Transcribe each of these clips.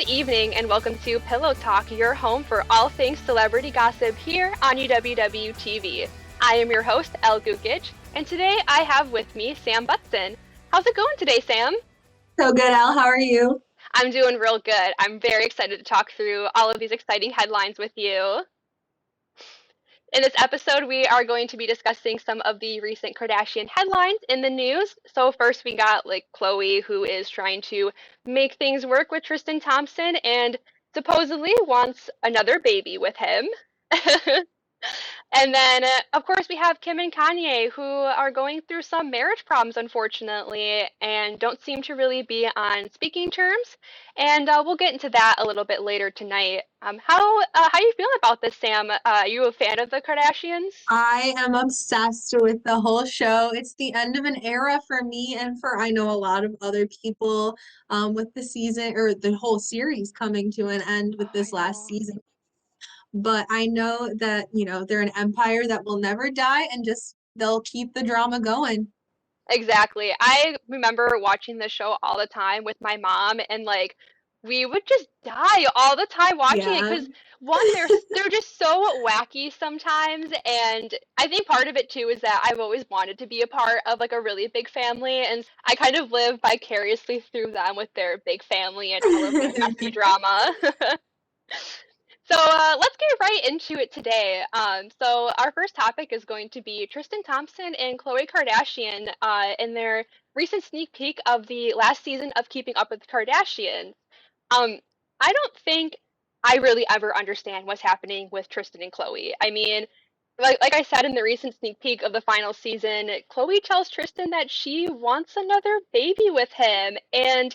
Good evening and welcome to Pillow Talk, your home for all things celebrity gossip here on UWW-TV. I am your host, Elle Gukich, and today I have with me Sam Butzen. How's it going today, Sam? So good, Elle. How are you? I'm doing real good. I'm very excited to talk through all of these exciting headlines with you. In this episode, we are going to be discussing some of the recent Kardashian headlines in the news. So first we got Khloe, who is trying to make things work with Tristan Thompson and supposedly wants another baby with him. And then, of course, we have Kim and Kanye, who are going through some marriage problems, unfortunately, and don't seem to really be on speaking terms. And we'll get into that a little bit later tonight. How you feeling about this, Sam? Are you a fan of the Kardashians? I am obsessed with the whole show. It's the end of an era for me and for I know a lot of other people with the season or the whole series coming to an end with this last season. But I know that, they're an empire that will never die and just they'll keep the drama going. Exactly. I remember watching the show all the time with my mom, and we would just die all the time watching it Yeah. because one, they're just so wacky sometimes, and I think part of it too is that I've always wanted to be a part of a really big family, and I kind of live vicariously through them with their big family and all of the messy drama. So let's get right into it today. So our first topic is going to be Tristan Thompson and Khloe Kardashian in their recent sneak peek of the last season of Keeping Up with the Kardashians. Um, I don't think I really ever understand what's happening with Tristan and Khloe. I mean, like I said in the recent sneak peek of the final season, Khloe tells Tristan that she wants another baby with him, and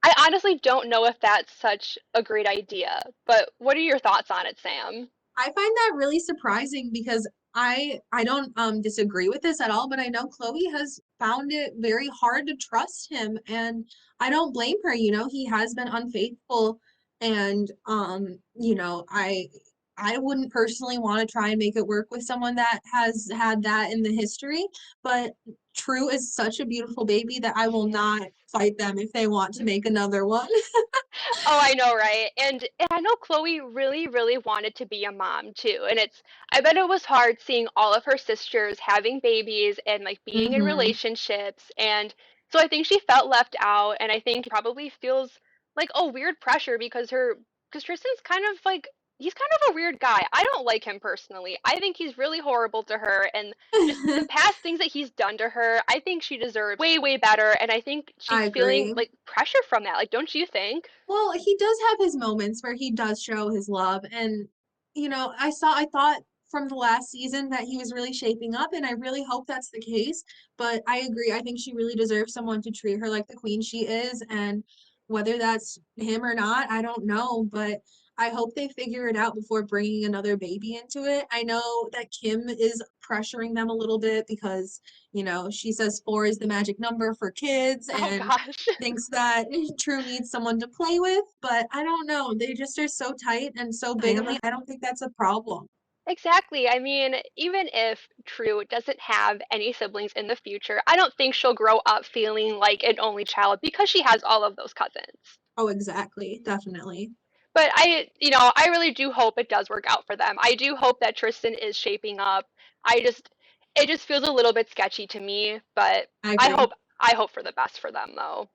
I honestly don't know if that's such a great idea, but what are your thoughts on it, Sam? I find that really surprising because I don't disagree with this at all, but I know Khloe has found it very hard to trust him and I don't blame her, he has been unfaithful and I wouldn't personally want to try and make it work with someone that has had that in the history, but True is such a beautiful baby that I will not fight them if they want to make another one. Oh, I know, right? And I know Chloe really, really wanted to be a mom too. And I bet it was hard seeing all of her sisters having babies and being in Hmm. relationships. And so I think she felt left out, and I think probably feels like a weird pressure because Tristan's kind of he's kind of a weird guy. I don't like him personally. I think he's really horrible to her, and just the past things that he's done to her, I think she deserves way, way better. And I think I she's feeling agree. pressure from that. Don't you think? Well, he does have his moments where he does show his love. And, I thought from the last season that he was really shaping up, and I really hope that's the case. But I agree. I think she really deserves someone to treat her like the queen she is. And whether that's him or not, I don't know. But I hope they figure it out before bringing another baby into it. I know that Kim is pressuring them a little bit because, she says four is the magic number for kids. Oh And gosh. thinks that True needs someone to play with, but I don't know. They just are so tight and so I big on know. me. I don't think that's a problem. Exactly. I mean, even if True doesn't have any siblings in the future, I don't think she'll grow up feeling like an only child because she has all of those cousins. Oh, exactly. Definitely. But I really do hope it does work out for them. I do hope that Tristan is shaping up. It just feels a little bit sketchy to me, but I I agree. hope I hope for the best for them though.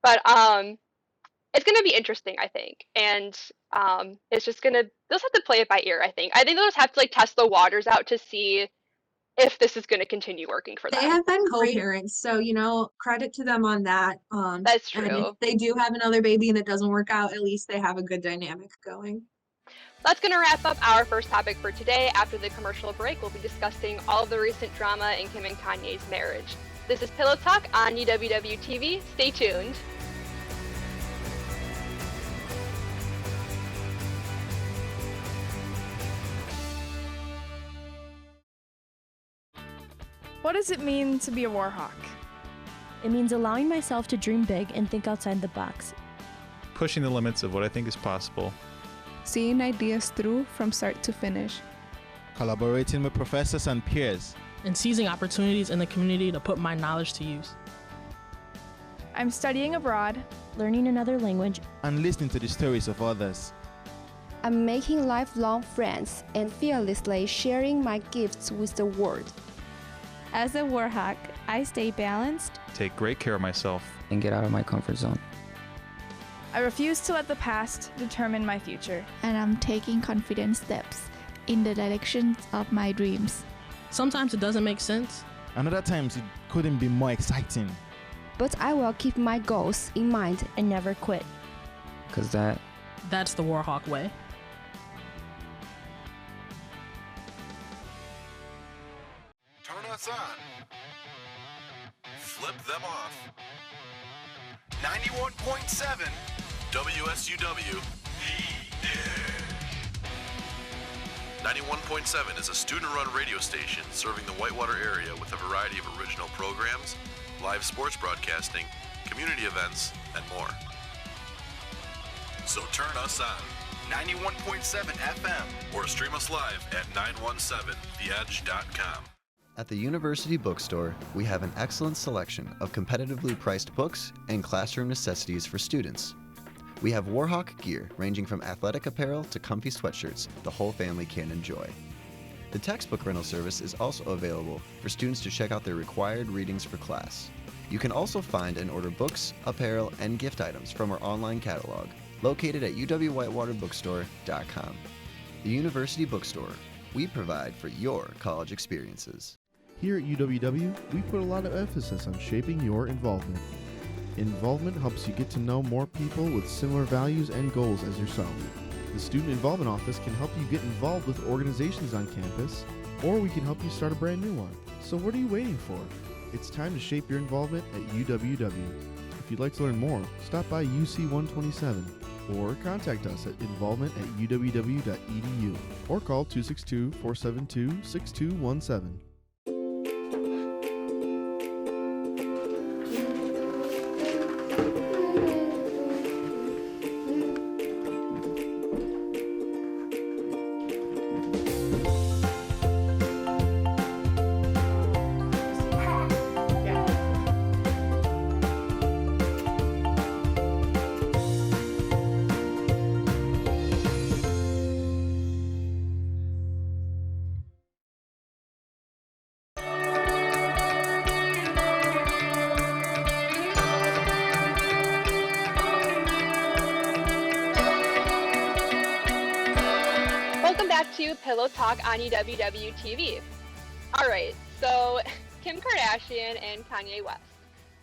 But it's gonna be interesting, I think, and it's just gonna they'll just have to play it by ear. I think they'll just have to test the waters out to see if this is gonna continue working for They them. have been co-parents, so credit to them on that. That's And if true. they do have another baby and it doesn't work out, at least they have a good dynamic going. That's gonna wrap up our first topic for today. After the commercial break, we'll be discussing all of the recent drama in Kim and Kanye's marriage. This is Pillow Talk on UWW-TV. Stay tuned. What does it mean to be a war hawk? It means allowing myself to dream big and think outside the box. Pushing the limits of what I think is possible. Seeing ideas through from start to finish. Collaborating with professors and peers. And seizing opportunities in the community to put my knowledge to use. I'm studying abroad. learning another language, and listening to the stories of others. I'm making lifelong friends and fearlessly sharing my gifts with the world. As a Warhawk, I stay balanced, Take great care of myself. and get out of my comfort zone. I refuse to let the past determine my future. and I'm taking confident steps in the direction of my dreams. Sometimes it doesn't make sense. And other times it couldn't be more exciting. But I will keep my goals in mind. and never quit. Because That's the Warhawk way. Turn us on. Flip them off. 91.7 WSUW. 91.7 is a student-run radio station serving the Whitewater area with a variety of original programs, live sports broadcasting, community events, and more. So turn us on. 91.7 FM or stream us live at 917theedge.com. At the University Bookstore, we have an excellent selection of competitively priced books and classroom necessities for students. We have Warhawk gear ranging from athletic apparel to comfy sweatshirts the whole family can enjoy. The textbook rental service is also available for students to check out their required readings for class. You can also find and order books, apparel, and gift items from our online catalog, located at uwwhitewaterbookstore.com. The University Bookstore. We provide for your college experiences. Here at UWW, we put a lot of emphasis on shaping your involvement. Involvement helps you get to know more people with similar values and goals as yourself. The Student Involvement Office can help you get involved with organizations on campus, or we can help you start a brand new one. So what are you waiting for? It's time to shape your involvement at UWW. If you'd like to learn more, stop by UC 127 or contact us at involvement@uww.edu or call 262-472-6217. Welcome back to Pillow Talk on UWW-TV. Alright, so Kim Kardashian and Kanye West.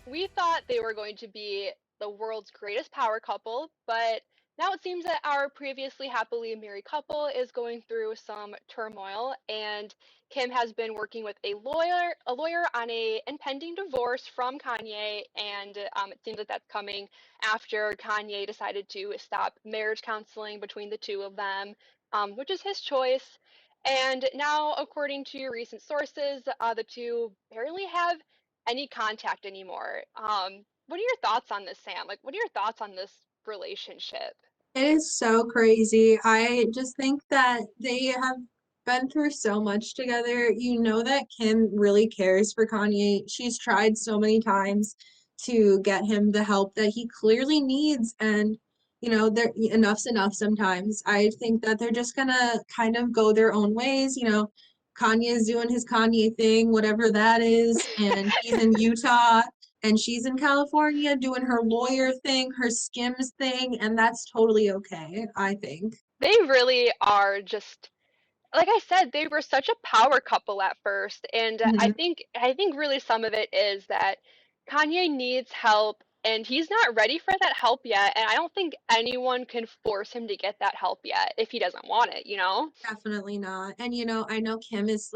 We thought they were going to be the world's greatest power couple, but now it seems that our previously happily married couple is going through some turmoil, and Kim has been working with a lawyer on a impending divorce from Kanye, and it seems that that's coming after Kanye decided to stop marriage counseling between the two of them, which is his choice. And now, according to recent sources, the two barely have any contact anymore. What are your thoughts on this, Sam? Like, what are your thoughts on this relationship? It is so crazy. I just think that they have been through so much together. You know that Kim really cares for Kanye. She's tried so many times to get him the help that he clearly needs, and enough's enough sometimes. I think that they're just gonna kind of go their own ways. Kanye is doing his Kanye thing, whatever that is, and he's in Utah. And she's in California doing her lawyer thing, her Skims thing, and that's totally okay, I think. They really are just, like I said, they were such a power couple at first, and I think really some of it is that Kanye needs help, and he's not ready for that help yet, and I don't think anyone can force him to get that help yet if he doesn't want it, Definitely not. And I know Kim is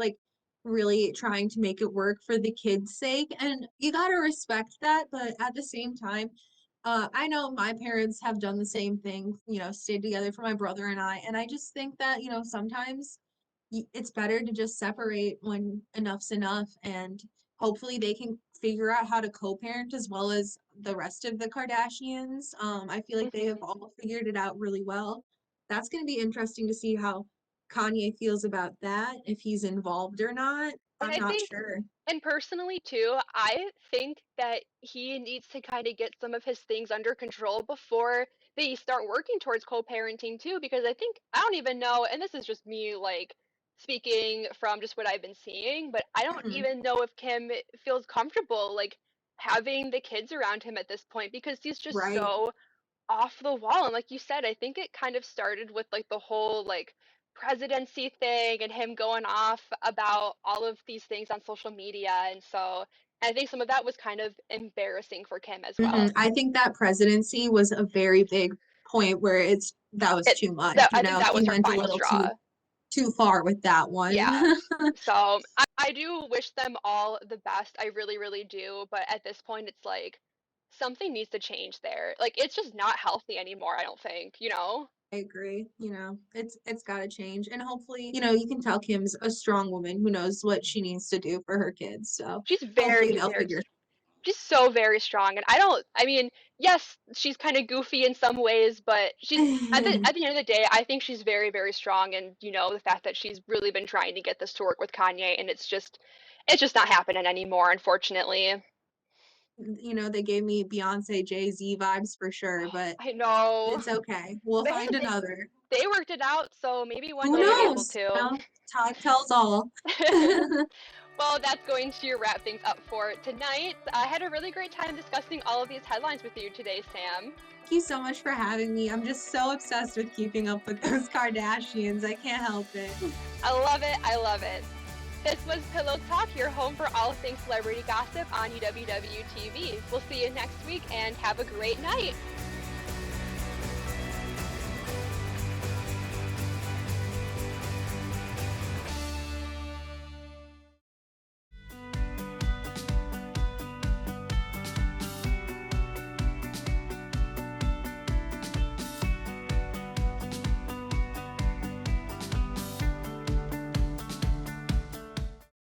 really trying to make it work for the kids' sake, and you gotta respect that, but at the same time, I know my parents have done the same thing, stayed together for my brother and I just think that, sometimes it's better to just separate when enough's enough, and hopefully they can figure out how to co-parent as well as the rest of the Kardashians. I feel like they have all figured it out really well. That's going to be interesting to see how Kanye feels about that, if he's involved or not. And I'm I not think, sure. and personally too, I think that he needs to kind of get some of his things under control before they start working towards co-parenting too, because I think, I don't even know, and this is just me like speaking from just what I've been seeing, but I don't Mhm. even know if Kim feels comfortable like having the kids around him at this point because he's just Right. so off the wall. And like you said, I think it kind of started with like the whole like presidency thing and him going off about all of these things on social media. And so I think some of that was kind of embarrassing for Kim as well. I think that presidency was a very big point where that was It too much, that you I think know. that He was her went a final little straw. too far with that one. Yeah. So I do wish them all the best. I really, really do. But at this point, it's like something needs to change there. Like it's just not healthy anymore, I don't think, you know? I agree. You know, it's got to change, and hopefully, you know, you can tell Kim's a strong woman who knows what she needs to do for her kids. So She's hopefully very, they'll very figure. she's so very strong. And I mean, yes, she's kind of goofy in some ways, but she's at the end of the day, I think she's very, very strong. And you know, the fact that she's really been trying to get this to work with Kanye, and it's just not happening anymore, unfortunately. You know, they gave me Beyonce Jay-Z vibes for sure, but I know. it's okay. We'll They, find they another. they worked it out, so maybe one Who day you'll be able knows? to. Well, time tells all. Well, that's going to wrap things up for tonight. I had a really great time discussing all of these headlines with you today, Sam. Thank you so much for having me. I'm just so obsessed with keeping up with those Kardashians. I can't help it. I love it. I love it. This was Pillow Talk, your home for all things celebrity gossip on UWW-TV. We'll see you next week and have a great night.